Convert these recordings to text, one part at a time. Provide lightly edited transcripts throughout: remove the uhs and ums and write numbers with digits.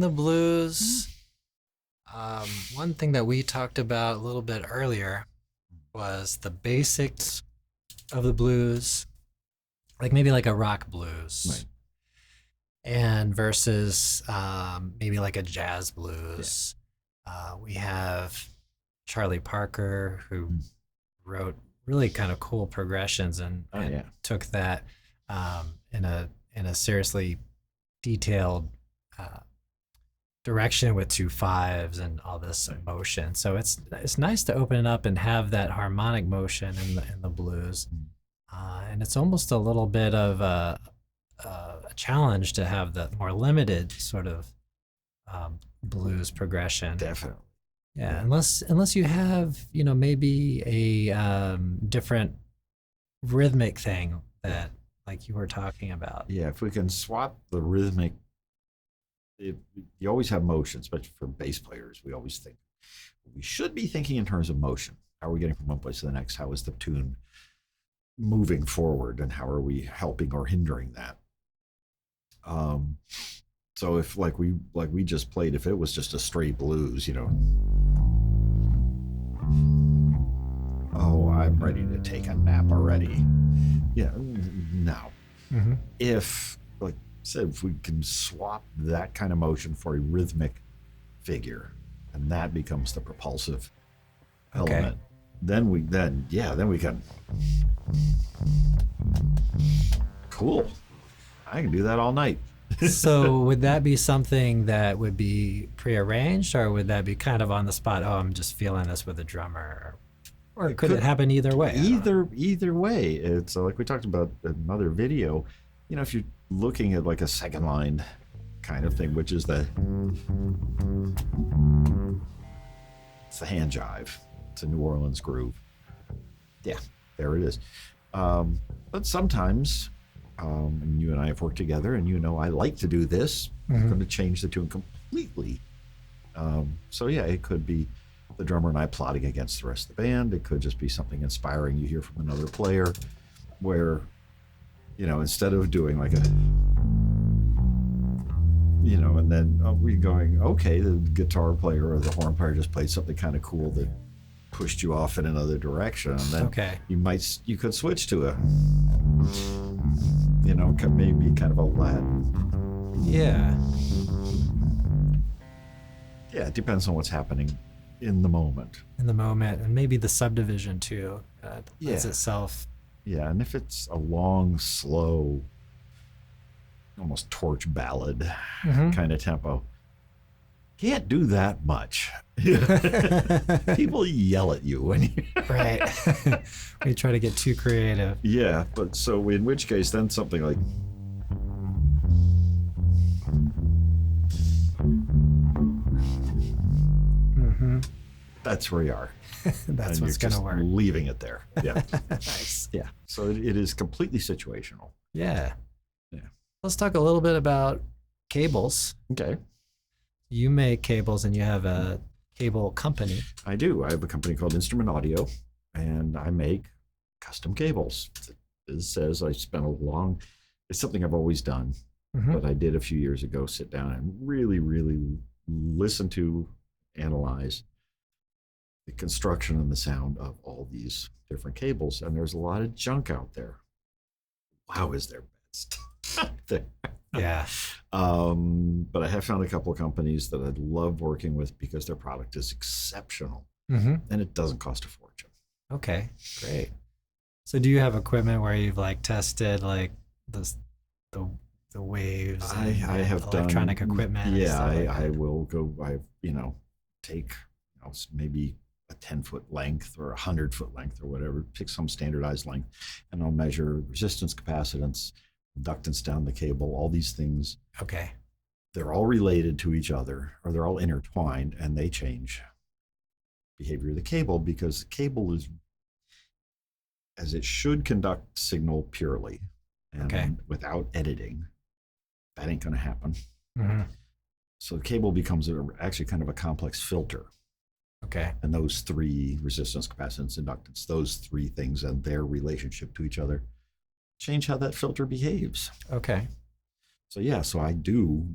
the blues, one thing that we talked about a little bit earlier was the basics of the blues, like maybe like a rock blues, Right. and versus maybe like a jazz Yeah. blues. We have Charlie Parker, who Mm. wrote really kind of cool progressions and, Oh, and yeah. took that in a seriously detailed uh, direction with two fives and all this Right. motion. So it's nice to open it up and have that harmonic motion in the blues, Mm. and it's almost a little bit of a challenge to have the more limited sort of blues progression. Definitely. Yeah, Yeah. unless you have maybe a different rhythmic thing that like you were talking about. Yeah, if we can swap the rhythmic, you always have motion, especially for bass players. We should be thinking in terms of motion. How are we getting from one place to the next? How is the tune moving forward, and how are we helping or hindering that? So if like we just played, if it was just a straight blues, oh, I'm ready to take a nap already. Yeah, no. Mm-hmm. If, like I said, if we can swap that kind of motion for a rhythmic figure, and that becomes the propulsive Okay. element, then we can. Cool. I can do that all night. So would that be something that would be prearranged, or would that be kind of on the spot? Oh, I'm just feeling this with a drummer, or could it happen either way? Either way, it's like we talked about in another video. If you're looking at like a second line kind of thing, which is it's the hand jive. It's a New Orleans groove. Yeah, there it is. But sometimes, and you and I have worked together, and I like to do this. I'm going to change the tune completely. So yeah, it could be the drummer and I plotting against the rest of the band. It could just be something inspiring you hear from another player, where, instead of doing like a, and then we going, okay, the guitar player or the horn player just played something kind of cool that pushed you off in another direction, and then you could switch to a, maybe kind of a Latin. Yeah. Yeah, it depends on what's happening in the moment. And maybe the subdivision too lends Yeah. itself. Yeah, and if it's a long, slow, almost torch ballad kind of tempo, can't do that much. People yell at you when you Right. We try to get too creative. Yeah, but so in which case then something like that's where you are. That's and what's you're gonna just work. leaving it there. Yeah. Nice. Yeah. So it is completely situational. Yeah. Yeah. Let's talk a little bit about cables. Okay. You make cables and you have a cable company. I do. I have a company called Instrument Audio, and I make custom cables. It says it's something I've always done, but I did a few years ago sit down and really, really listen to, analyze the construction and the sound of all these different cables. And there's a lot of junk out there. Wow, is there bad stuff there? Yeah. But I have found a couple of companies that I love working with because their product is exceptional and it doesn't cost a fortune. Okay, great. So do you have equipment where you've like tested like the waves? I have electronic done, equipment. Yeah, like I will go. Take maybe a 10-foot length or 100-foot length or whatever. Pick some standardized length, and I'll measure resistance, capacitance, inductance down the cable. All these things. Okay. They're all related to each other, or they're all intertwined, and they change behavior of the cable because the cable is, as it should, conduct signal purely and without editing. That ain't going to happen. So the cable becomes actually kind of a complex filter. Okay. And those three, resistance, capacitance, inductance, those three things and their relationship to each other change how that filter behaves. Okay. So yeah, so I do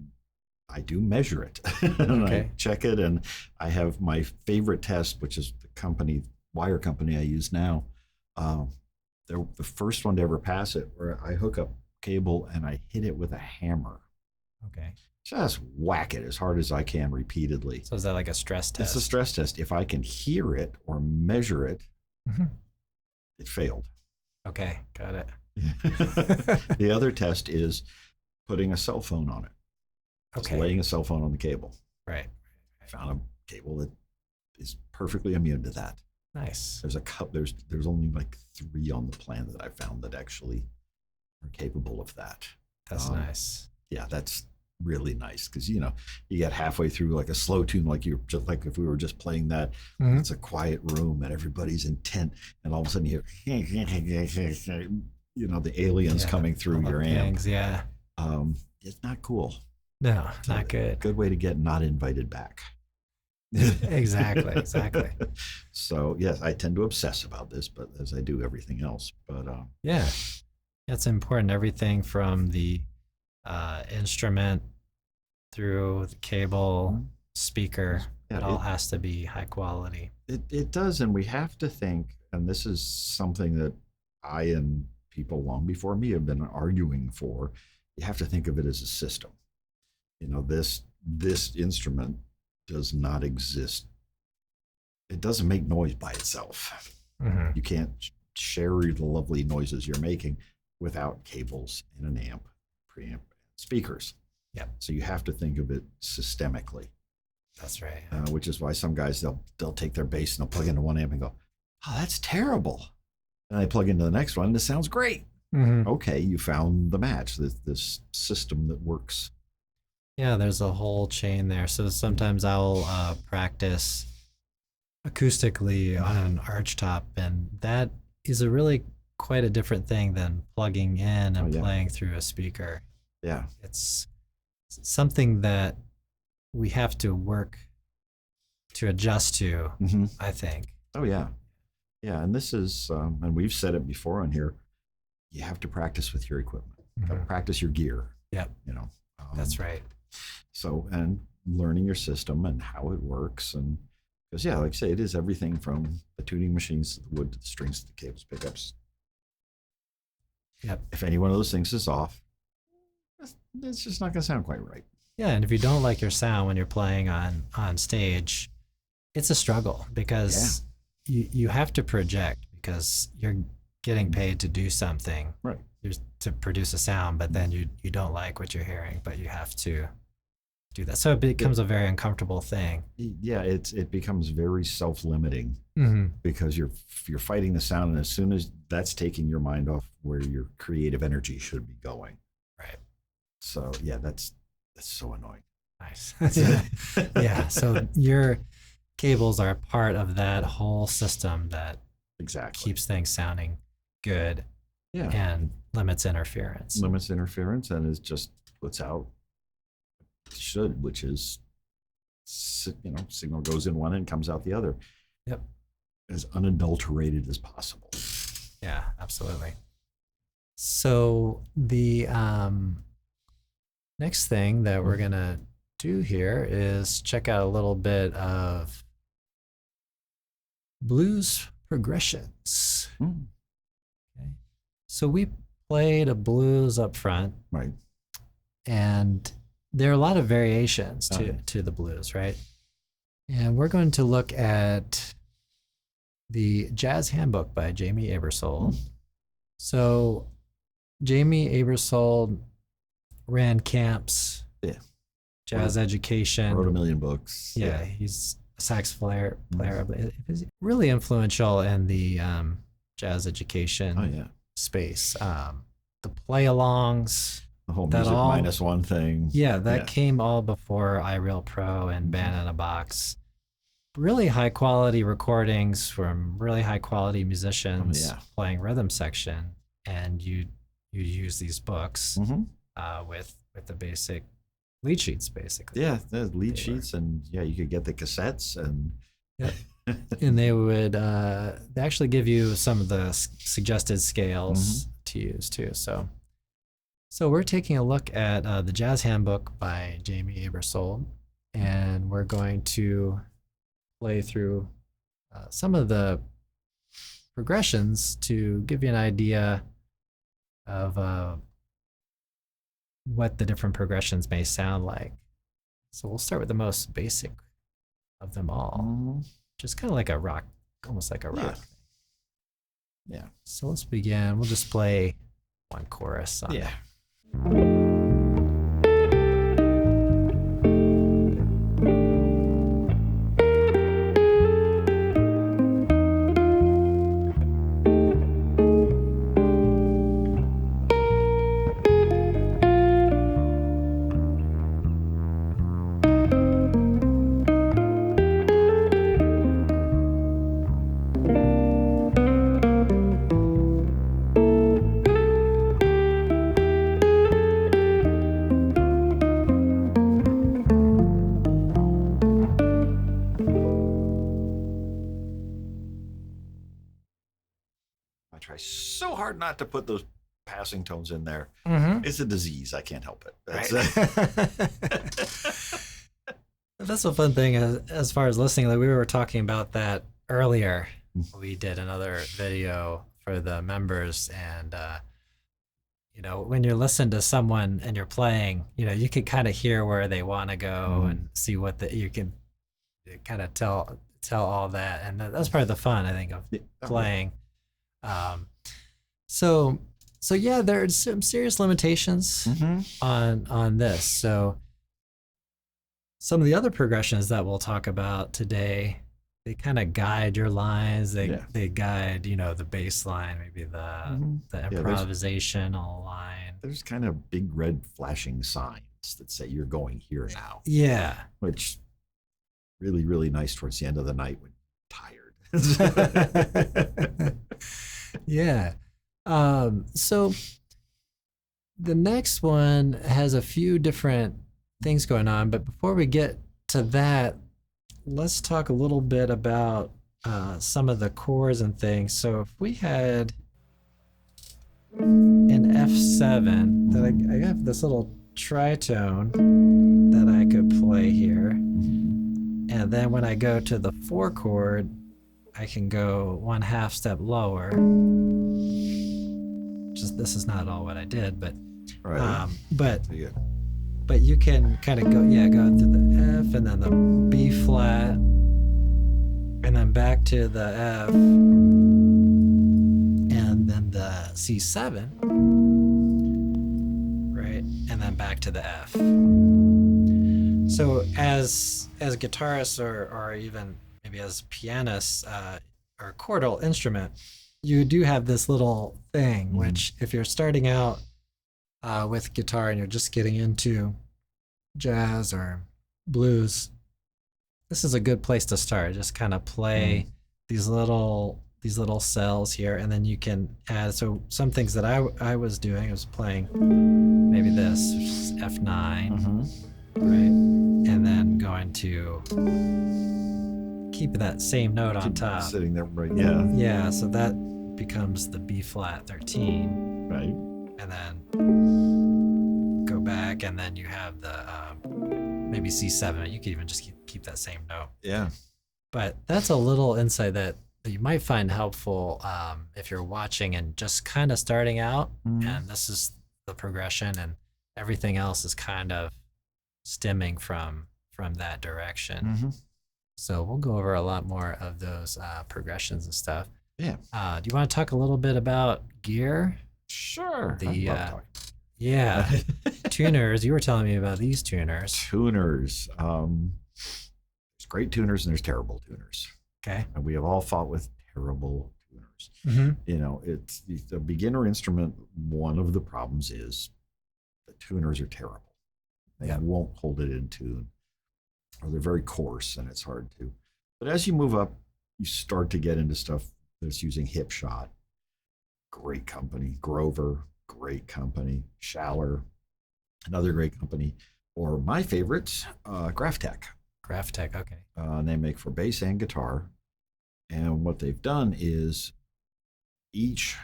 I do measure it and I Okay. check it. And I have my favorite test, which is the wire company I use now. Um, they're the first one to ever pass it, where I hook up cable and I hit it with a hammer. Okay. Just whack it as hard as I can repeatedly. So is that like a stress test? It's a stress test. If I can hear it or measure it, Mhm. it failed. Okay, got it. The other test is putting a cell phone on it. Just Okay. laying a cell phone on the cable. Right. I found a cable that is perfectly immune to that. Nice. There's a cup. There's only like 3 on the planet that I found that actually are capable of that. That's nice. Yeah, that's really nice because you get halfway through like a slow tune, like you just like if we were just playing that. Mhm. It's a quiet room and everybody's intent, and all of a sudden you hear, the aliens Yeah, coming through all the your amp. pings, yeah. It's not cool. No, It's not a good. good way to get not invited back. Exactly. So yes, I tend to obsess about this, but as I do everything else. But Yeah. It's important. Everything from the instrument through the cable, speaker, yeah, it all has to be high quality. it does, and we have to think, and this is something that I and people long before me have been arguing for. You have to think of it as a system. This instrument does not exist. It doesn't make noise by itself. Mhm. You can't share the lovely noises you're making without cables and an amp, preamp, speakers. Yep. So you have to think of it systemically, That's right. which is why some guys they'll take their bass and they'll plug into one amp and go, "Oh, that's terrible," and they plug into the next one and it sounds great. Mhm. Okay, you found the match. This system that works. Yeah, there's a whole chain there. So sometimes I'll practice acoustically on an arch top, and that is a really quite a different thing than plugging in and yeah. playing through a speaker. Yeah, It's something that we have to work to adjust to, mm-hmm. I think. Oh yeah, yeah. And this is, and we've said it before on here. You have to practice with your equipment. You gotta practice your gear. Yep, that's right. So, and learning your system and how it works, and because like I say, it is everything from the tuning machines to the wood to the strings to the cables, pickups. Yep. If any one of those things is off, it's just not going to sound quite right. Yeah, and if you don't like your sound when you're playing on stage, it's a struggle because you have to project because you're getting paid to do something, right? To produce a sound, but then you don't like what you're hearing, but you have to do that. So it becomes a very uncomfortable thing. Yeah, it becomes very self-limiting because you're fighting the sound, and as soon as that's taking your mind off where your creative energy should be going. Right. So yeah, that's so annoying. Nice. Yeah. So your cables are a part of that whole system that exactly keeps things sounding good. Yeah. And limits interference. Limits interference, and is just puts out should, which is signal goes in one and comes out the other. Yep. As unadulterated as possible. Yeah, absolutely. So the next thing that we're gonna do here is check out a little bit of blues progressions. Okay. So we played a blues up front, right? And there are a lot of variations to the blues, right? And we're going to look at the Jazz Handbook by Jamie Aebersold. So Jamie Aebersold ran camps, jazz education, wrote a million books. Yeah, he's a sax player. He's really influential in the jazz education space. The play-alongs, the whole music minus one thing. Yeah, that came all before iReal Pro and Band in a Box. Really high quality recordings from really high quality musicians playing rhythm section, and you use these books with the basic lead sheets, basically. Yeah, the lead sheets, and you could get the cassettes, and and they would they actually give you some of the suggested scales to use too. So we're taking a look at the Jazz Handbook by Jamie Aebersold, and we're going to play through some of the progressions to give you an idea of what the different progressions may sound like. So we'll start with the most basic of them all, which is kind of like a rock, almost like a rock. Yeah. So let's begin. We'll just play one chorus on it. I try so hard not to put those passing tones in there. Mm-hmm. It's a disease. I can't help it. That's That's a fun thing as far as listening. Like we were talking about that earlier. We did another video for the members, and when you listen to someone and you're playing, you can kind of hear where they want to go and see what you can kind of tell all that, and that's part of the fun, I think, of playing. So yeah, there are some serious limitations on this. So some of the other progressions that we'll talk about today, they kind of guide your lines. They guide, the bass line, maybe the improvisational line. There's kind of big red flashing signs that say you're going here now. Yeah. Which really, really nice towards the end of the night when you're tired. Yeah. So the next one has a few different things going on, but before we get to that, let's talk a little bit about some of the chords and things. So if we had an F7, that I have this little tritone that I could play here, and then when I go to the 4 chord, I can go 1/2 step lower. This is not at all what I did, but right. But you can kind of go to the F and then the B flat and then back to the F and then the C7, right? And then back to the F. So as guitarists or even maybe as pianists or chordal instrument, you do have this little thing, which if you're starting out with guitar and you're just getting into jazz or blues, this is a good place to start. Just kind of play these little cells here, and then you can add. So some things that I was doing, I was playing maybe this, which is F9, right, and then going to keep that same note on top, sitting there, right? Yeah. So that becomes the B flat 13, right, and then go back, and then you have the maybe C7. You could even just keep that same note. Yeah. But that's a little insight that you might find helpful if you're watching and just kind of starting out, and this is the progression, and everything else is kind of stemming from that direction. So we'll go over a lot more of those progressions and stuff. Yeah. Do you want to talk a little bit about gear? Sure. Tuners. You were telling me about these tuners. Tuners. There's great tuners and there's terrible tuners. Okay. And we have all fought with terrible tuners. It's the beginner instrument. One of the problems is the tuners are terrible. They won't hold it in tune, or they're very coarse and it's hard to. But as you move up, you start to get into stuff that's using Hipshot. Great company. Grover, great company. Schaller, another great company. Or my favorite, Graphtec. Graphtec, okay. They make for bass and guitar. And what they've done is each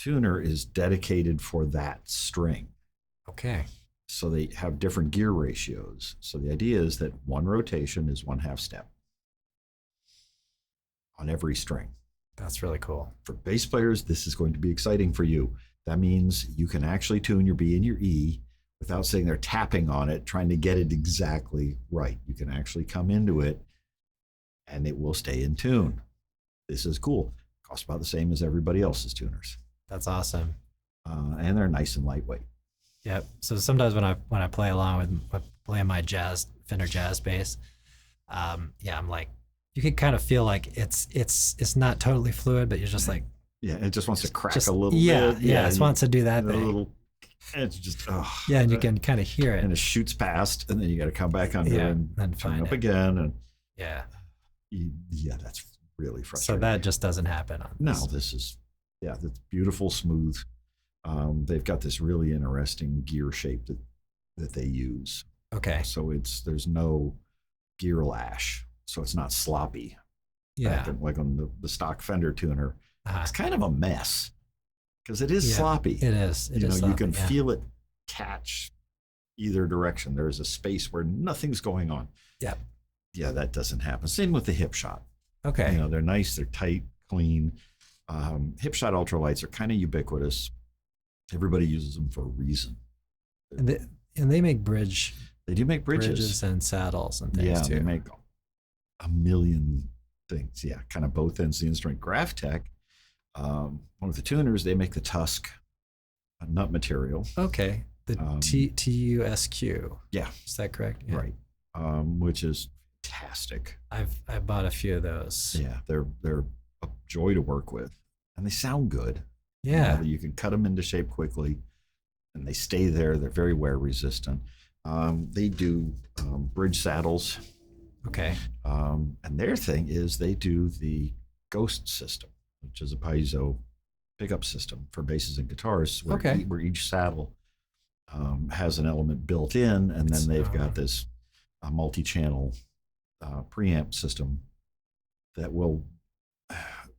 tuner is dedicated for that string. Okay. So they have different gear ratios. So the idea is that one rotation is 1/2 step on every string. That's really cool. For bass players, this is going to be exciting for you. That means you can actually tune your B and your E without sitting there tapping on it, trying to get it exactly right. You can actually come into it and it will stay in tune. This is cool. Costs about the same as everybody else's tuners. That's awesome. And they're nice and lightweight. Yep. So sometimes when I play along with playing my Fender jazz bass, yeah, I'm like, you can kind of feel like it's not totally fluid, but you're just like, yeah, it just wants to crack just, a little yeah, bit. Yeah, it just wants to do that a thing. little. It's just yeah, and you can kind of hear it, and it shoots past, and then you got to come back under and then turn find up it again, and yeah, yeah, that's really so frustrating. that just doesn't happen on No, this. this is that's beautiful, smooth. They've got this really interesting gear shape that they use. Okay. So there's no gear lash, so it's not sloppy. Yeah. Like on the stock Fender tuner, Uh-huh. it's kind of a mess because it is sloppy. It is. It you is know, you sloppy, can feel it catch either direction. There's a space where nothing's going on. Yep. Yeah, that doesn't happen. Same with the hip shot. Okay. You know, they're nice, they're tight, clean. Hip shot ultralights are kind of ubiquitous. Everybody uses them for a reason. And they make They do make bridges and saddles and things yeah, too. they make a million things. Yeah, kind of both ends of the instrument. Graph Tech, one of the tuners, they make the Tusk nut material. Okay. The TUSQ. Yeah. Is that correct? Yeah. Right. Which is fantastic. I bought a few of those. Yeah, they're a joy to work with, and they sound good. Yeah. You can cut them into shape quickly, and they stay there. They're very wear resistant. They do bridge saddles. Okay. And their thing is they do the Ghost system, which is a piezo pickup system for basses and guitars, where, where each saddle has an element built in, and then they've got this multi-channel preamp system that will,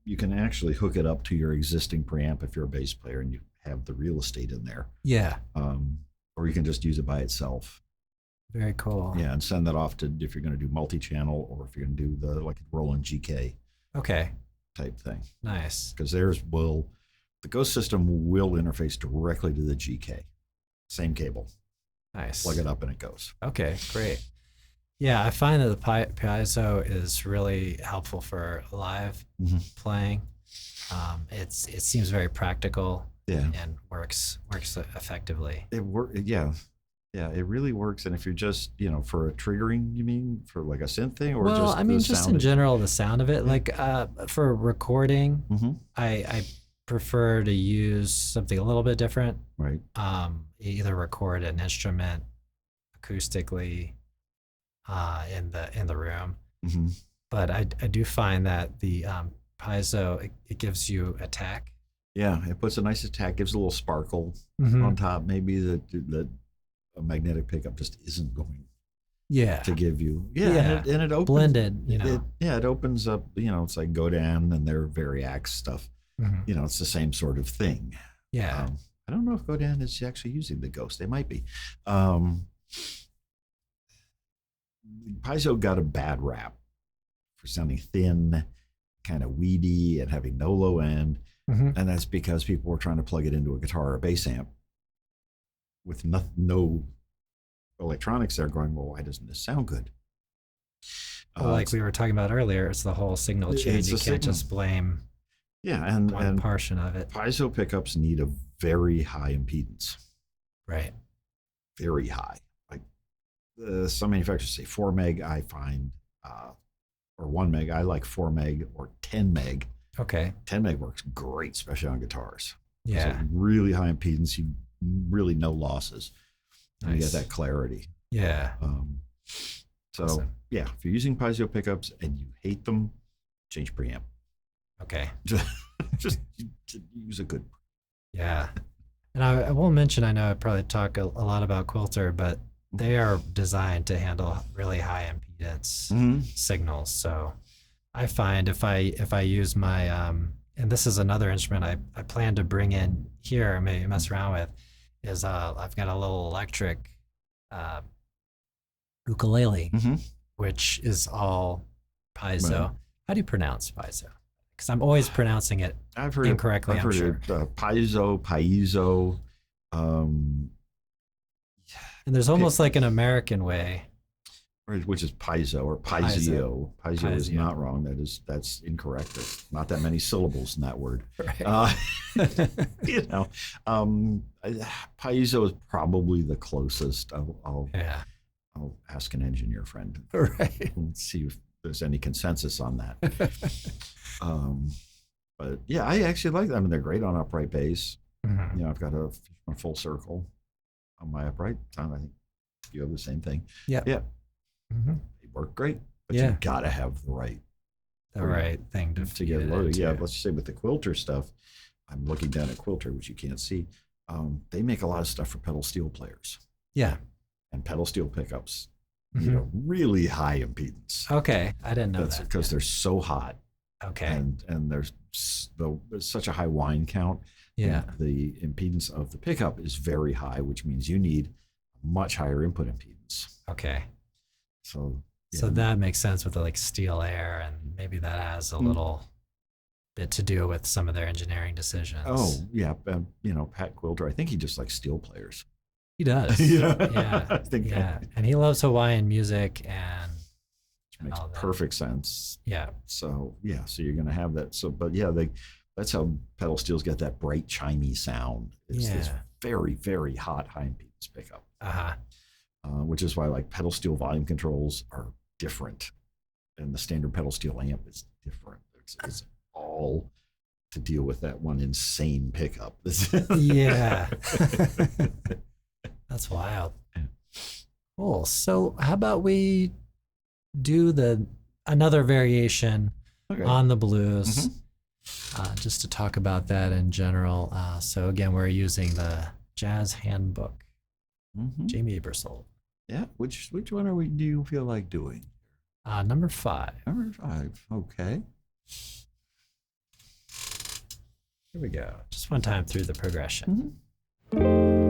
you can actually hook it up to your existing preamp if you're a bass player and you have the real estate in there. Yeah. Or you can just use it by itself. Very cool. Yeah, and send that off to if you're going to do multi-channel or if you're going to do the like Roland GK. Okay. Type thing. Nice. Because the Ghost system will interface directly to the GK. Same cable. Nice. Plug it up and it goes. Okay, great. Yeah, I find that the piezo is really helpful for live playing. It seems very practical. Yeah. And works effectively. Yeah, it really works. And if you're just, for a triggering, you mean for like a synth thing, or well, just I mean, just in general, the sound of it. Yeah. Like for recording, I prefer to use something a little bit different. Right. Either record an instrument acoustically in the room, but I do find that the piezo it gives you attack. Yeah, it puts a nice attack, gives a little sparkle on top. Maybe that a magnetic pickup just isn't going to give you. Yeah. And it opens blended, it opens up, it's like Godin and their Variax stuff. It's the same sort of thing. Yeah. I don't know if Godin is actually using the Ghost. They might be. Piezo got a bad rap for sounding thin, kind of weedy, and having no low end. And that's because people were trying to plug it into a guitar or a bass amp with no electronics there going, well, why doesn't this sound good? Well, like we were talking about earlier, it's the whole signal change. You can't just blame one portion of it. Piezo pickups need a very high impedance. Right. Very high. Like some manufacturers say 4 meg, I find, or 1 meg. I like 4 meg or 10 meg. Okay. 10 meg works great, especially on guitars. Yeah. So really high impedance, you really no losses. And Nice. you get that clarity. Yeah. So Awesome. yeah, if you're using piezo pickups and you hate them, change preamp. Okay. just use a good. Yeah. And I will mention, I know I probably talk a lot about Quilter, but they are designed to handle really high impedance signals. So I find if I use my and this is another instrument I plan to bring in here, maybe mess around with, is I've got a little electric uh, ukulele, Mm-hmm. which is all piezo. Right. How do you pronounce piezo? Because I'm always pronouncing it I've heard incorrectly. I've I'm heard sure. it, paizo. Um, And there's almost like an American way. which is paizo or paisio. Paisio is Paisio. not wrong. That's incorrect. There's not that many syllables in that word. Right. You know, paizo is probably the closest. Yeah. I'll ask an engineer friend Right. and see if there's any consensus on that. But yeah, I actually like them. I mean, they're great on upright bass. Mhm. You know, I've got a full circle on my upright. I think you have the same thing. Yep. Yeah, Mhm. they work great, but Yeah. you gotta have the right The right thing to to get feed it loaded. Yeah, into. let's say with the Quilter stuff, I'm looking down at Quilter, which you can't see. They make a lot of stuff for pedal steel players Yeah. and pedal steel pickups. Mhm. You know, really high impedance. Okay. I didn't know That's that. because they're so hot Okay. and there's such a high whine count. Yeah. The impedance of the pickup is very high, which means you need much higher input impedance. Okay. So, So yeah. that makes sense with the like steel air, and maybe that has a little bit to do with some of their engineering decisions. Oh, yeah. You know, Pat Quilter, I think he just likes steel players. He does. Yeah. I Yeah. think Yeah. And he loves Hawaiian music and makes all that. perfect sense. Yeah. So, yeah, so you're going to have that. So, but yeah, that's how pedal steels get that bright, chimey sound. It's this Yeah. very, very hot, high impedance pickup, Uh-huh. which is why like pedal steel volume controls are different. And the standard pedal steel amp is different. It's all to deal with that one insane pickup. Yeah. That's wild. Yeah. Cool. So how about we do another variation Okay. on the blues, Mhm. just to talk about that in general. So again, we're using the Jazz Handbook, Mhm. Jamie Ebersole, Yeah. Which one do you feel like doing? number 5. Number 5. Okay. Here we go. Just one time through the progression. Mhm.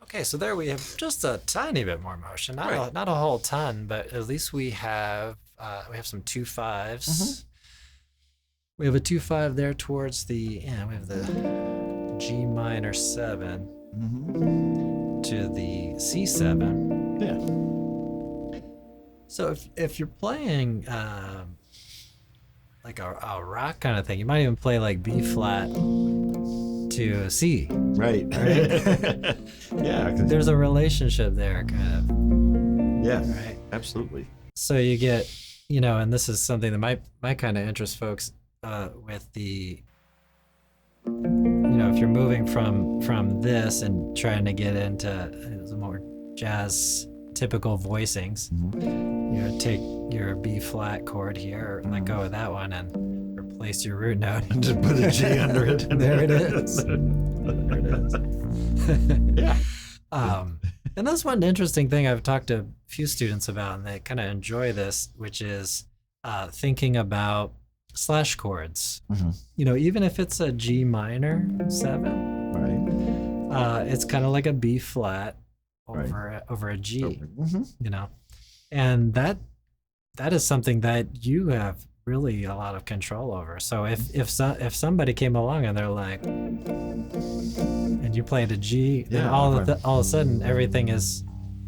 Okay, so there we have just a tiny bit more motion, not Right. not a whole ton, but at least we have some 2/5s. Mhm. We have a 2/5 there towards we have the G minor 7 Mhm. to the C7. Yeah. So if you're playing like a rock kind of thing, you might even play like B flat to C. Right. Right. Yeah. 'Cause- There's a relationship there, kind yeah. of, right? Absolutely. So you get, and this is something that might kind of interest folks with the, if you're moving from this and trying to get into the more jazz typical voicings, Mhm. take your B flat chord here, or let go of that one and replace your root note. Just put a G under it. There it is. There it is. Yeah. And that's one interesting thing I've talked to a few students about, and they kind of enjoy this, which is thinking about slash chords. Mhm. Even if it's a G minor 7, Right. it's kind of like a B flat Right. over a G, Mhm. and that is something that you have really a lot of control over. So if somebody came along and they're like, and you played a G, then Yeah, all right. of a sudden everything is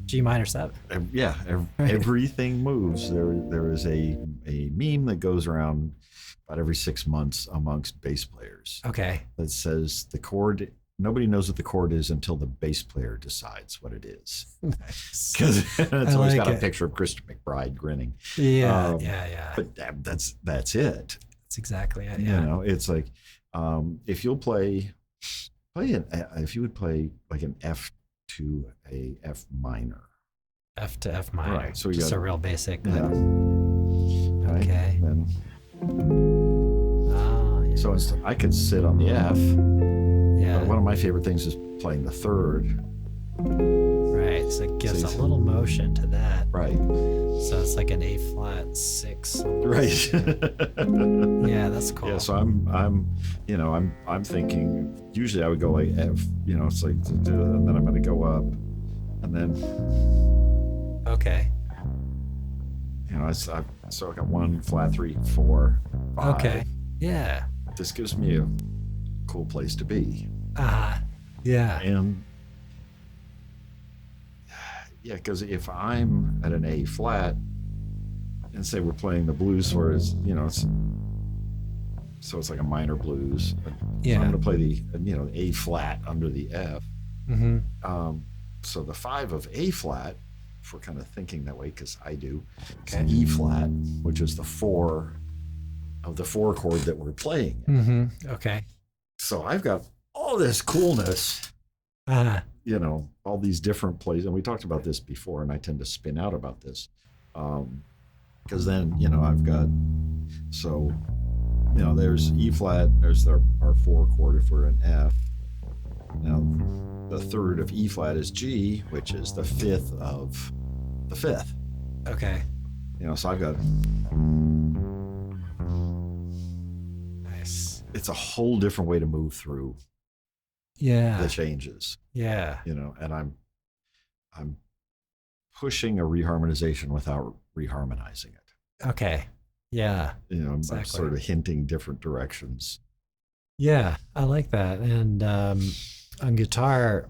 G minor 7. Yeah. Everything moves. There is a meme that goes around about every 6 months amongst bass players Okay. that says the chord nobody knows what the chord is until the bass player decides what it is. Nice. Because it's always like got a it. picture of Christian McBride grinning. Yeah, Um, yeah. But that's it. That's exactly it. You Yeah. know, it's like if you'll if you would play like an F to a F minor. F to F minor. Right, so we just got- a real basic. Yeah. Like, okay. Then, Oh, yeah. so I could sit on the F. yeah. But one of my favorite things is playing the third. Right. So it gives See- a little motion to that. Right. So it's like an A flat 6. Right. Yeah, that's cool. Yeah, so I'm thinking usually I would go like F, it's like, and then I'm going to go up, and then, Okay. so I got 1 flat 3 4 5. Okay. Yeah. This gives me a cool place to be, Yeah. and yeah, because if I'm at an A flat, and say we're playing the blues, where it's it's like a minor blues. So Yeah. I'm going to play the A flat under the F. Mm-hmm. So the 5 of A flat, if we're kind of thinking that way, because I do, it's Okay. E flat, which is the 4 of the 4 chord that we're playing. Mm-hmm. Okay. So I've got all this coolness, all these different places. And we talked about this before, and I tend to spin out about this. Because then, I've got, there's E flat, there's our 4 chord if we're an F. Now, the 3rd of E flat is G, which is the 5th of the 5th. Okay. So I've got, Nice. it's a whole different way to move through Yeah. the changes, Yeah. and I'm pushing a reharmonization without reharmonizing it. Okay. Yeah. I'm Exactly. sort of hinting different directions. Yeah. I like that. And on guitar,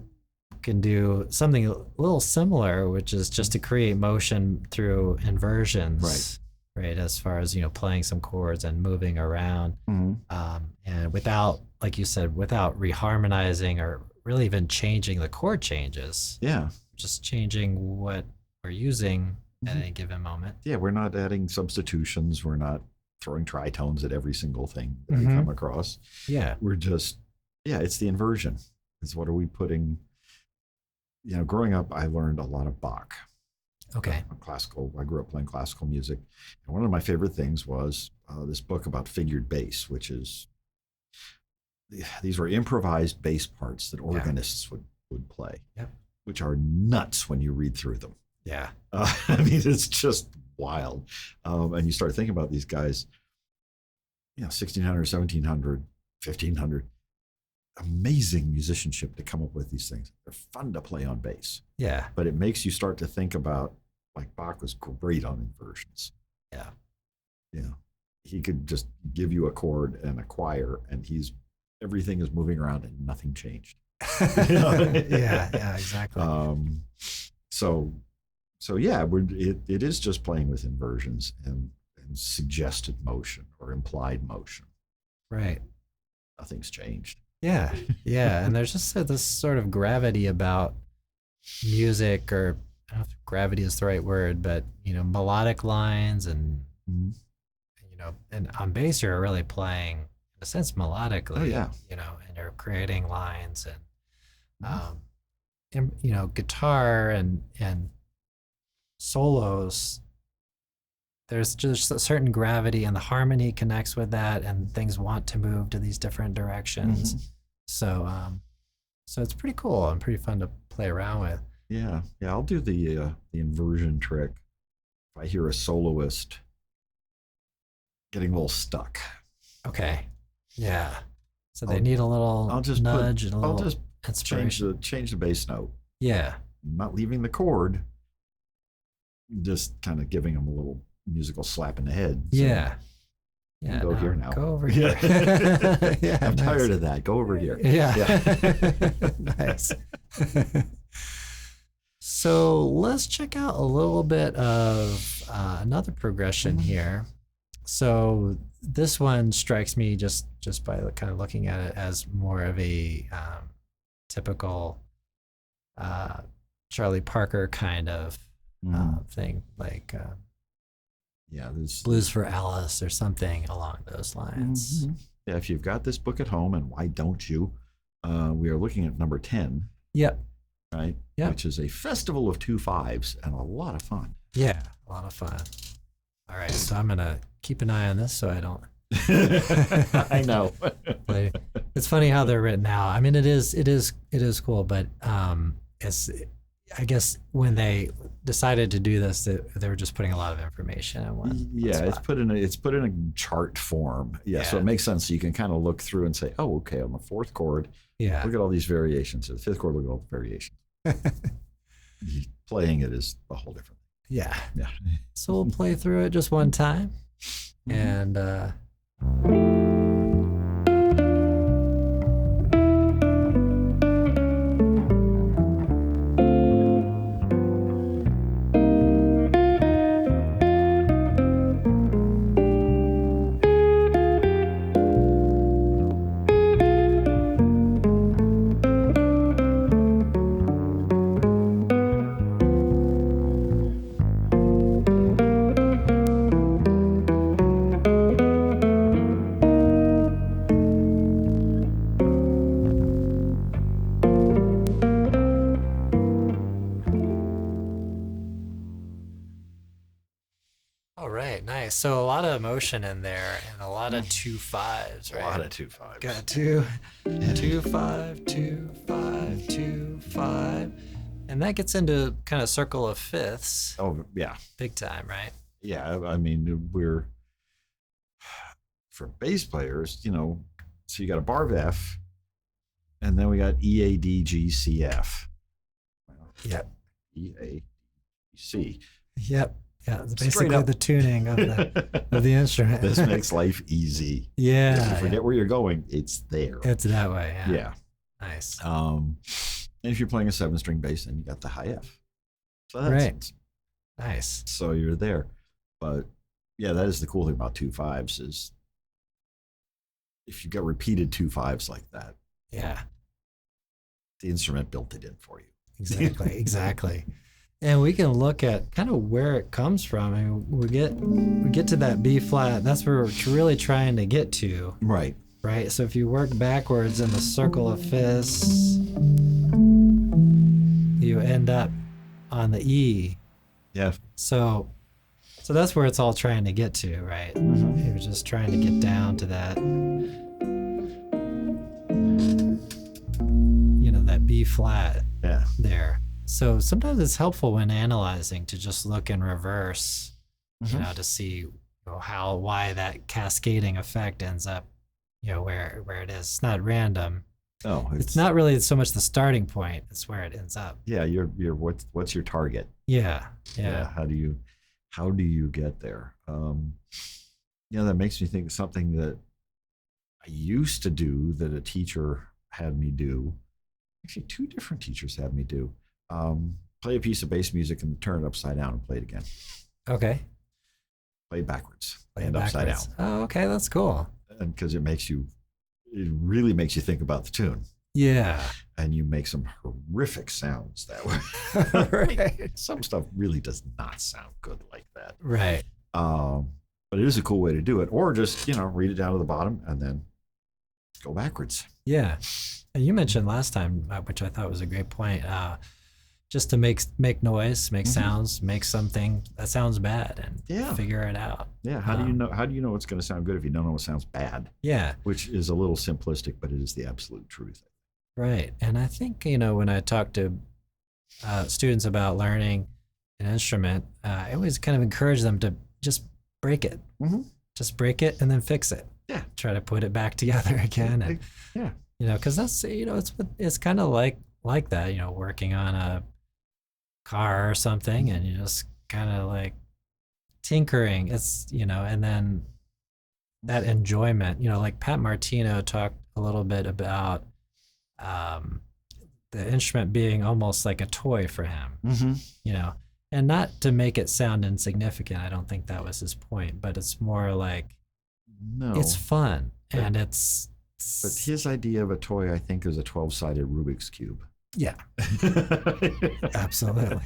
can do something a little similar, which is just to create motion through inversions. Right. As far as, playing some chords and moving around. And without, like you said, without reharmonizing or really even changing the chord changes, Yeah. just changing what we're using at Mhm. any given moment. Yeah, we're not adding substitutions. We're not throwing tritones at every single thing that we Mhm. come across. Yeah. We're just, it's the inversion. It's what are we putting? Growing up, I learned a lot of Bach. Okay. I grew up playing classical music. And one of my favorite things was this book about figured bass, which is, these were improvised bass parts that organists would play, Yep. which are nuts when you read through them. Yeah. I mean, it's just wild. And you start thinking about these guys, 1600, 1700, 1500, amazing musicianship to come up with these things. They're fun to play on bass, Yeah. but it makes you start to think about, like, Bach was great on inversions. Yeah. He could just give you a chord and a choir, and everything is moving around and nothing changed. Yeah. Exactly. It is just playing with inversions and suggested motion or implied motion. Right. Nothing's changed. Yeah. Yeah. And there's just this sort of gravity about music, or I don't know if gravity is the right word, but, melodic lines and, and on bass, you're really playing, in a sense, melodically. Oh, yeah. And you're creating lines and guitar and solos, there's just a certain gravity, and the harmony connects with that, and things want to move to these different directions. Mhm. So it's pretty cool and pretty fun to play around with. Yeah. I'll do the inversion trick if I hear a soloist getting a little stuck. Okay. Yeah. So they I'll- need a little I'll just nudge and a I'll little just inspiration. change the bass note. Yeah. I'm not leaving the chord, just kind of giving them a little musical slap in the head. So, Yeah. Yeah. go here now. Go over Yeah. here. Yeah. I'm nice. tired of that. Go over here. Yeah. Nice. So let's check out a little bit of another progression here. So this one strikes me just by kind of looking at it as more of a typical Charlie Parker kind of thing, like Yeah, there's Blues for Alice or something along those lines. Yeah, if you've got this book at home, and why don't you? We are looking at number 10, Yep. right? Yep. Which is a festival of two fives and a lot of fun. Yeah, a lot of fun. All right, so I'm gonna keep an eye on this so I don't. I know. Play. It's funny how they're written out. I mean, it is cool, but it's. I guess when they decided to do this, they were just putting a lot of information in one. Yeah, spot. it's put in a chart form. Yeah, so Yeah. it makes sense. So you can kind of look through and say, oh, okay, on the fourth chord, Yeah. look at all these variations. The fifth chord, look at all the variations. Playing it is a whole different thing. Yeah. Yeah. So we'll play through it just one time, and all right, nice. So a lot of emotion in there, and a lot of 2 5s, right? A lot of two fives. Got 2, 2 5, 2 5, 2 5, and that gets into kind of circle of fifths, Oh, yeah. big time, right? Yeah, I mean, for bass players, so you got a bar of F, and then we got E, A, D, G, C, F. Yep. E, A, D, C. Yep. Yeah, it's Straight basically up. the tuning of the instrument. This makes life easy. yeah, If you forget where you're going, it's there. it's that way. Yeah. Yeah. Nice. And if you're playing a 7-string bass, then you got the high F. So that's Right. Nice. so you're there. But yeah, that is the cool thing about 2 5s is if you got repeated 2 5s like that, Yeah. the instrument built it in for you. Exactly. And we can look at kind of where it comes from. I mean, we get to that B flat. That's where we're really trying to get to, Right. right? So if you work backwards in the circle of fifths, you end up on the E. Yeah. So that's where it's all trying to get to, right? Mm-hmm. You're just trying to get down to that, that B flat Yeah. there. So sometimes it's helpful when analyzing to just look in reverse, Mhm. to see why that cascading effect ends up, where it is. It's not random. Oh, It's not really so much the starting point; it's where it ends up. Yeah, you're what's your target? Yeah. How do you get there? That makes me think of something that I used to do that a teacher had me do. Actually, 2 different teachers had me do. Play a piece of bass music and turn it upside down and play it again. Okay. Play it backwards Play it and upside backwards. down. Oh, okay, that's cool. And because it really makes you think about the tune. Yeah. And you make some horrific sounds that way. Right. Some stuff really does not sound good like that. Right. But it is a cool way to do it. Or just, read it down to the bottom and then go backwards. Yeah. And you mentioned last time, which I thought was a great point, just to make noise, make sounds, make something that sounds bad, and Yeah. figure it out. Yeah. How do you know what's going to sound good if you don't know what sounds bad? Yeah. Which is a little simplistic, but it is the absolute truth. Right. And I think, when I talk to students about learning an instrument, I always kind of encourage them to just break it. Mm-hmm. Just break it and then fix it. Yeah. Try to put it back together again. And, Yeah. because that's, it's kind of like that, working on a car or something, and you just kind of like tinkering. It's, and then that enjoyment, like Pat Martino talked a little bit about the instrument being almost like a toy for him, Mm-hmm. and not to make it sound insignificant. I don't think that was his point, but it's more like No. it's fun and it's But his idea of a toy, I think, is a 12-sided Rubik's Cube. Yeah, absolutely.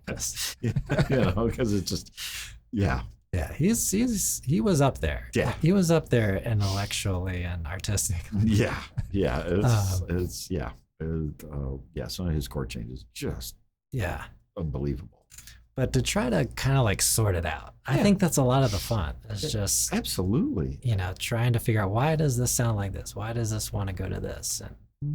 Yes. Because it's just, yeah. Yeah, he was up there. Yeah. He was up there intellectually and artistically. Yeah. Some of his chord changes, just Yeah. unbelievable. But to try to kind of like sort it out, I think that's a lot of the fun. It's just, Absolutely. trying to figure out, why does this sound like this? Why does this want to go to this? And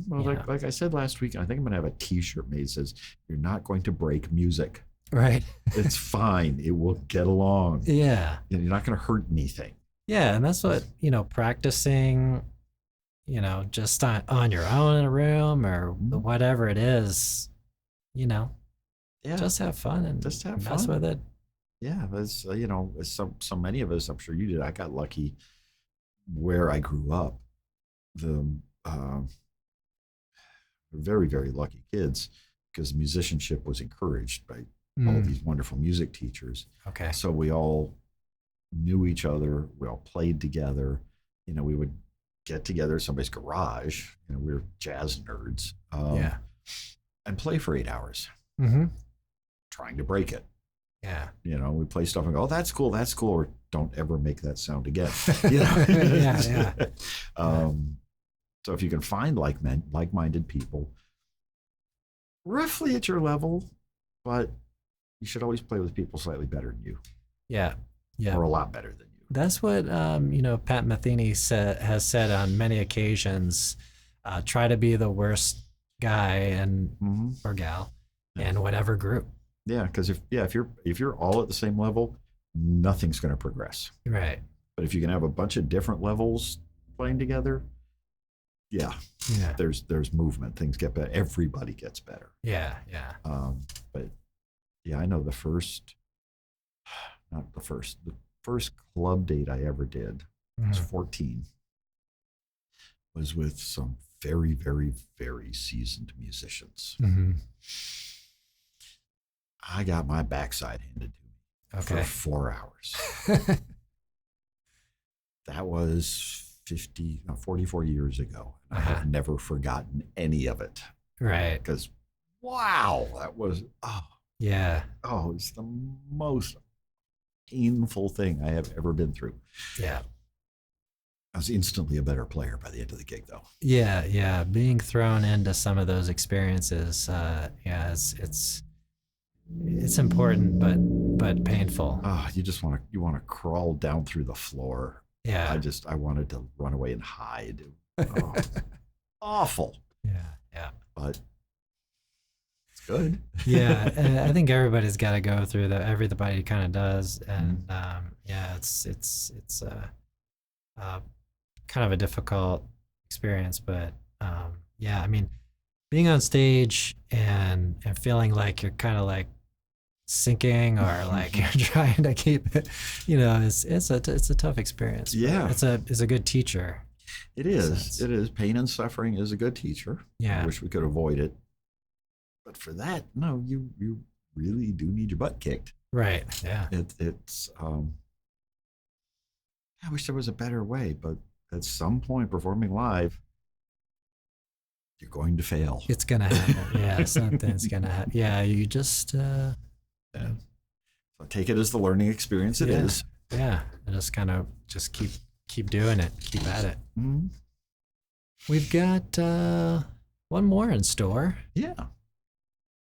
Well, Yeah. like I said last week, I think I'm going to have a T-shirt made that says, "You're not going to break music. right. It's fine. It will get along. Yeah. You're not going to hurt anything." Yeah. And that's what, practicing, just on your own in a room or whatever it is, Yeah. just have fun and Just have mess fun. with it. Yeah. There's, so many of us, I'm sure you did. I got lucky where I grew up. The very, very lucky kids, because musicianship was encouraged by all Mm, these wonderful music teachers. okay. So we all knew each other. We all played together. We would get together in somebody's garage. We were jazz nerds. Yeah. And play for 8 hours, Mm-hmm. trying to break it. Yeah. We play stuff and go, "Oh, that's cool, or "Don't ever make that sound again." Yeah. So if you can find like-minded people, roughly at your level, but you should always play with people slightly better than you, Yeah. Yeah. or a lot better than you. That's what Pat Metheny has said on many occasions. Try to be the worst guy and Mm-hmm. or gal in whatever group. Yeah, because if you're all at the same level, nothing's going to progress. Right. But if you can have a bunch of different levels playing together, yeah, Yeah. there's movement. Things get better. Everybody gets better. Yeah. Yeah. But yeah, I know the first club date I ever did, I was Mhm. 14, was with some very, very, very seasoned musicians. Mhm. I got my backside handed to me Okay. for 4 hours. That was 44 years ago. I Uh-huh. have never forgotten any of it, Right. because, wow, that was, Yeah. it's the most painful thing I have ever been through. Yeah. I was instantly a better player by the end of the gig, though. Yeah. Yeah. Being thrown into some of those experiences, it's important, but painful. You just want to crawl down through the floor. Yeah. I wanted to run away and hide. Oh, awful, Yeah. Yeah. but it's good. Yeah, and I think everybody's got to go through that. Everybody kind of does, and it's kind of a difficult experience. But I mean, being on stage and feeling like you're kind of like sinking or like you're trying to keep it, it's a tough experience. But Yeah. it's a good teacher. It is. sense. It is. Pain and suffering is a good teacher. Yeah. I wish we could avoid it. But for that, no, you really do need your butt kicked. Right. Yeah. It's I wish there was a better way, but at some point performing live, you're going to fail. It's gonna happen. Yeah, something's gonna happen. Yeah, you just Yeah. So take it as the learning experience it Yeah. is. and just kind of just keep doing it, keep at it. Mhm. We've got one more in store. Yeah.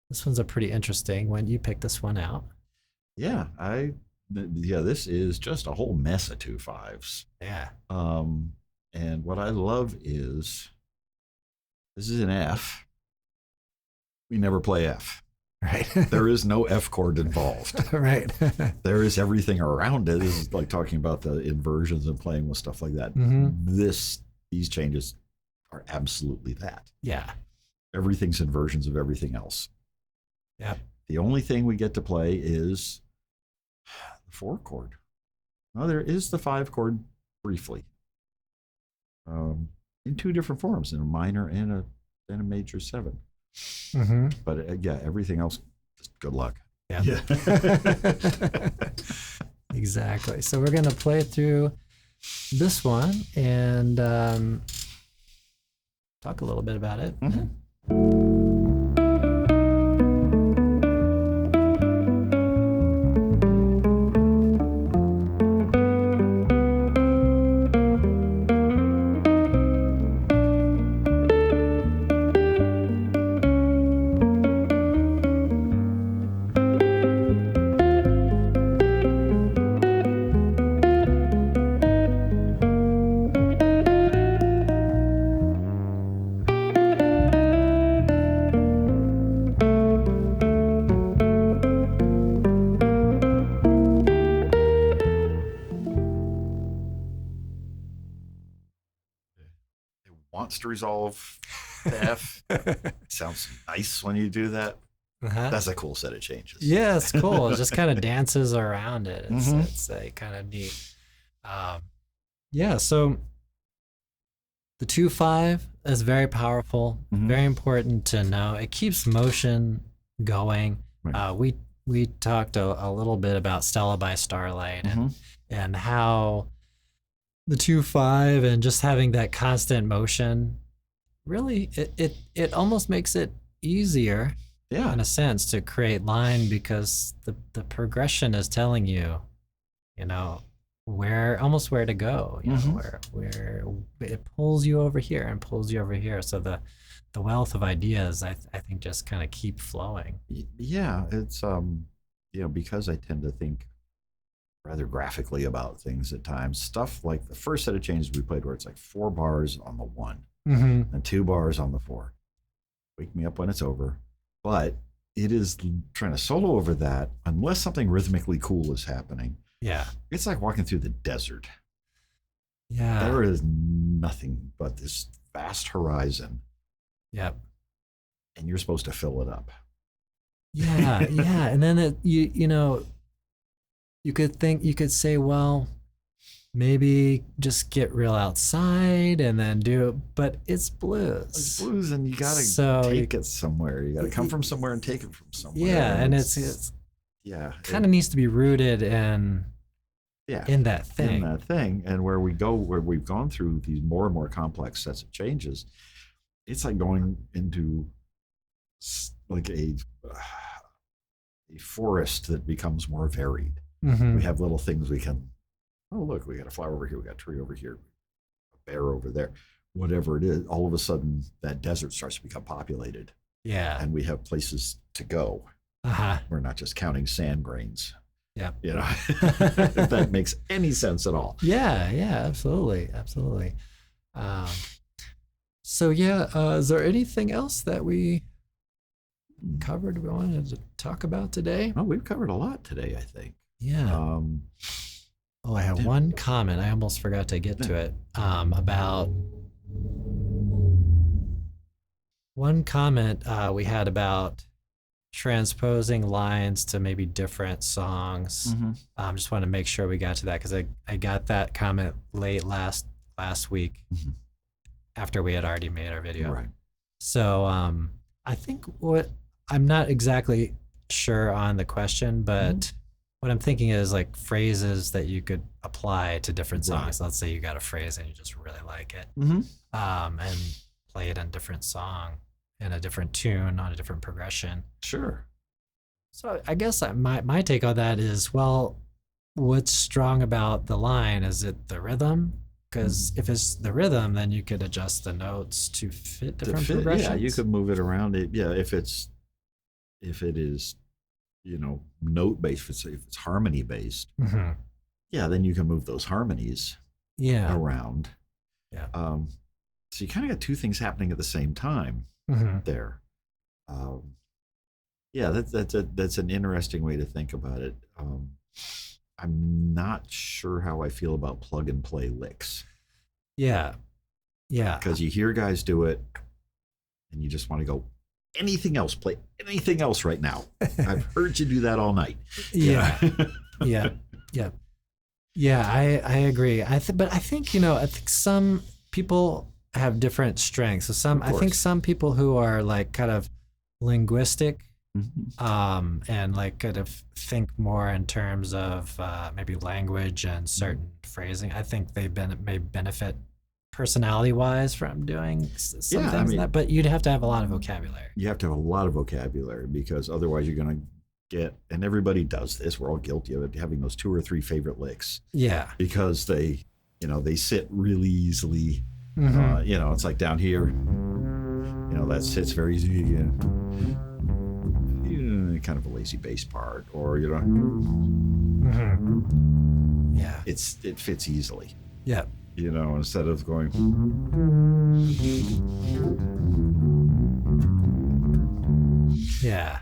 This one's a pretty interesting one. You picked this one out. Yeah. This is just a whole mess of 2/5s. Yeah. And what I love is this is an F. We never play F. Right. There is no F chord involved. Right. There is everything around it. This is like talking about the inversions and playing with stuff like that. Mhm. These changes are absolutely that. Yeah. Everything's inversions of everything else. Yep. The only thing we get to play is the 4 chord. Well, there is the 5 chord briefly, in 2 different forms, in a minor and a major 7. Mm-hmm. But everything else, just good luck. Yeah. Yeah. Exactly. So we're gonna play through this one, and talk a little bit about it. Mhm. It wants to resolve the F. Sounds nice when you do that. Uh-huh. That's a cool set of changes. Yeah, it's cool. It just kind of dances around it. It's Mhm. it's kind of neat. Yeah, so the 2/5 is very powerful, Mhm. very important to know. It keeps motion going. Right. We talked a little bit about Stella by Starlight Mhm. and how the 2/5 and just having that constant motion really it almost makes it easier Yeah. in a sense to create line because the progression is telling you, you know, where to go, you know, Mhm. where it pulls you over here and pulls you over here. So the wealth of ideas I think just kind of keep flowing. Yeah, it's because I tend to think rather graphically about things at times. Stuff like the first set of changes we played where it's like 4 bars on the 1 Mm-hmm. and 2 bars on the 4. Wake me up when it's over. But it is trying to solo over that unless something rhythmically cool is happening. Yeah. It's like walking through the desert. Yeah. There is nothing but this vast horizon, Yep. and you're supposed to fill it up. Yeah. Yeah. And then you know, you could say, well, maybe just get real outside and then do it, but it's It's blues. blues, and you gotta So take it somewhere. You gotta come from somewhere and take it from somewhere. yeah, and it's yeah, kind of needs to be rooted in yeah that thing. in that thing. And where we've gone through these more and more complex sets of changes, it's like going into like a forest that becomes more varied. Mhm. We have little things we can. Oh, look, we got a flower over here. We got a tree over here. A bear over there. Whatever it is, all of a sudden that desert starts to become populated, Yeah. and we have places to go. Uh-huh. We're not just counting sand grains. Yeah. You know, if that makes any sense at all. Yeah, yeah, absolutely. Absolutely. Um, so yeah, is there anything else that we covered we wanted to talk about today? Well, we've covered a lot today, I think. Yeah. Oh, I have yeah. one comment. I almost forgot to get to it. About one comment we had about transposing lines to maybe different songs. Just want to make sure we got to that because I got that comment late last week Mhm. after we had already made our video. Right. So I think what I'm not exactly sure on the question, but what I'm thinking is like phrases that you could apply to different songs. Let's say you got a phrase and you just really like it, and play it in a different song, in a different tune, on a different progression. Sure. So I guess my take on that is, well, what's strong about the line? Is it the rhythm? Because if it's the rhythm, then you could adjust the notes to fit different progressions. Yeah, you could move it around. Yeah, if it is, note based, if it's harmony based, Mhm. yeah, then you can move those harmonies Yeah. around. Yeah. So you kind of got two things happening at the same time Mhm. there. Yeah, that's an interesting way to think about it. I'm not sure how I feel about plug and play licks Yeah. Yeah. because you hear guys do it, and you just want to go. Anything else? Play anything else right now. I've heard you do that all night. Yeah. Yeah. Yeah. Yeah. I agree. But I think I think some people have different strengths. So I think course. some people who are like kind of linguistic, Mhm. and like kind of think more in terms of maybe language and certain phrasing. I think they may benefit personality wise from doing some Yeah, I things mean- that, but you'd have to have a lot of vocabulary. You have to have a lot of vocabulary because otherwise you're going to get, and everybody does this. We're all guilty of it, having those 2 or 3 favorite licks Yeah. because they, they sit really easily. Mhm. It's like down here, that sits very easy. Kind of a lazy bass part, or Mhm. Yeah. it fits easily. Yeah. Instead of going. Yeah.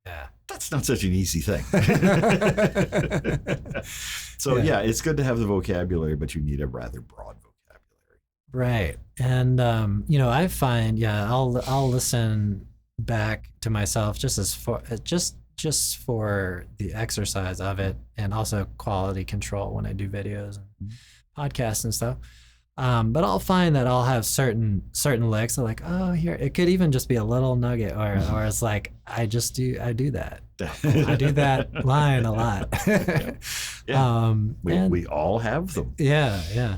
Yeah. That's not such an easy thing. So Yeah. it's good to have the vocabulary, but you need a rather broad vocabulary. Right. And I find, I'll listen back to myself just for the exercise of it, and also quality control when I do videos and podcasts and stuff. But I'll find that I'll have certain licks. I'm like, oh, here, it could even just be a little nugget, or it's like I do that. I do that line a lot. Yeah. And We all have them. yeah.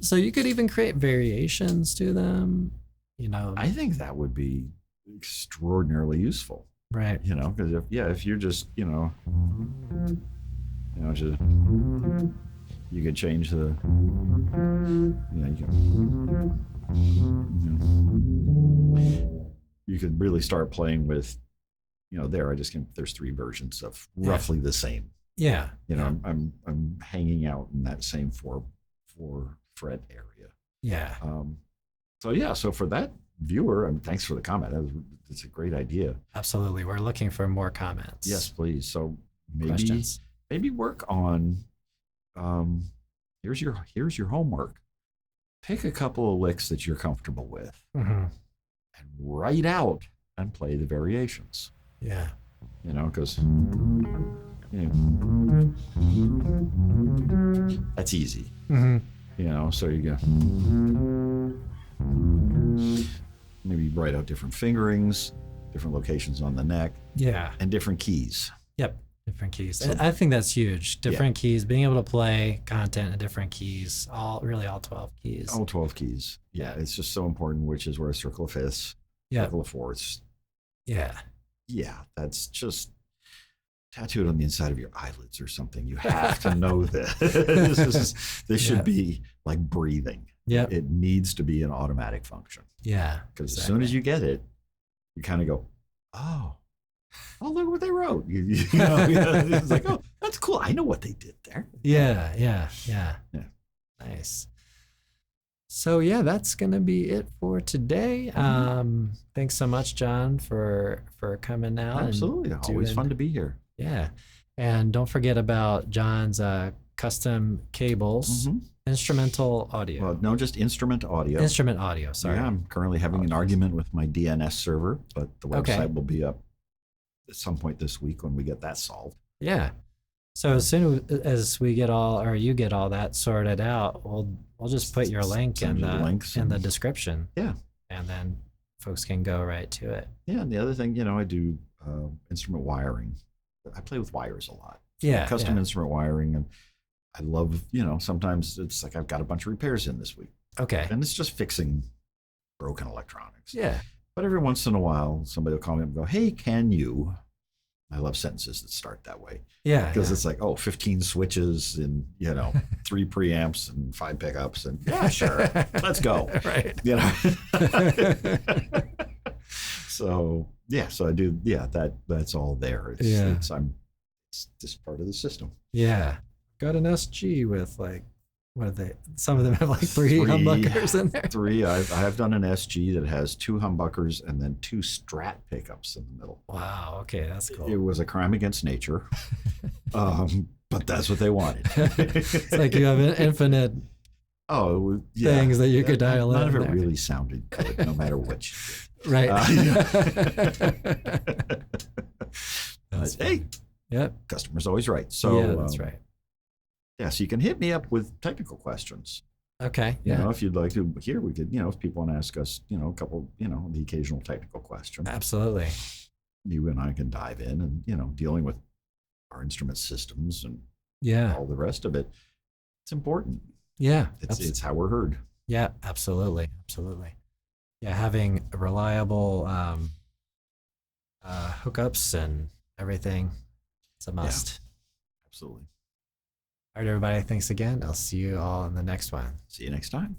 So you could even create variations to them, I think that would be extraordinarily useful. right. Because if you're just just you could change the you could really start playing with there's 3 versions of roughly the same. Yeah. I'm hanging out in that same 4 fret area. Yeah. So for that viewer, thanks for the comment. It's a great idea. Absolutely. We're looking for more comments. Yes, please. So Questions. maybe work on here's your homework. Pick a couple of licks that you're comfortable with Mm-hmm. and write out and play the variations. Yeah. Because that's easy. Mm-hmm. So you go maybe write out different fingerings, different locations on the neck, Yeah. and different keys. Yep. Different keys. So- I think that's huge. Different keys, being able to play content in different keys, all 12 keys. All 12 keys. Yeah, it's just so important, which is where a circle of fifths, Yeah. circle of fourths. Yeah. Yeah, that's just tattooed on the inside of your eyelids or something. You have to know this. This should be like breathing. Yep. It needs to be an automatic function. Yeah. Because as soon as you get it, you kind of go, oh, look what they wrote. It's like, oh, that's cool. I know what they did there. Yeah. Nice. So that's gonna be it for today. Thanks so much, John, for coming out. Absolutely. and Always doing- fun to be here. Yeah, and don't forget about John's custom cables, instrumental audio, Well, no, just instrument audio. instrument audio. Sorry. Yeah, I'm currently having an argument with my DNS server, but the website Okay. will be up at some point this week when we get that solved. Yeah. So as soon as we get you get all that sorted out, we'll just put your link Send in you the links the and- description. Yeah. And then folks can go right to it. Yeah, and the other thing, I do instrument wiring. I play with wires a lot. Yeah. Custom instrument wiring, and I love, sometimes it's like I've got a bunch of repairs in this week, Okay. and it's just fixing broken electronics. Yeah. But every once in a while, somebody will call me up and go, hey, can you? I love sentences that start that way. Yeah. Because it's like, 15 switches and, 3 preamps and 5 pickups. And yeah, sure, let's go. Right. So I do. Yeah, that's all there. It's just part of the system. Yeah. Got an SG with what are they? Some of them have 3 humbuckers in there. 3. I have done an SG that has 2 humbuckers and then 2 Strat pickups in the middle. Wow. Okay. That's cool. It was a crime against nature. But that's what they wanted. It's like you have an infinite things that you could dial None in of it there. really sounded good, no matter what you did. Right. But, hey, Yep. customer's always right. So yeah, that's right. Yeah, so you can hit me up with technical questions. Okay. You Yeah. know, if you'd like to. Here we could, if people want to ask us, a couple, the occasional technical question, Absolutely. you and I can dive in and, dealing with our instrument systems and Yeah. all the rest of it. It's important. Yeah. It's how we're heard. Yeah, absolutely, absolutely. Yeah, having reliable hookups and everything, it's a Yeah, must. absolutely. All right, everybody, thanks again. I'll see you all in the next one. See you next time.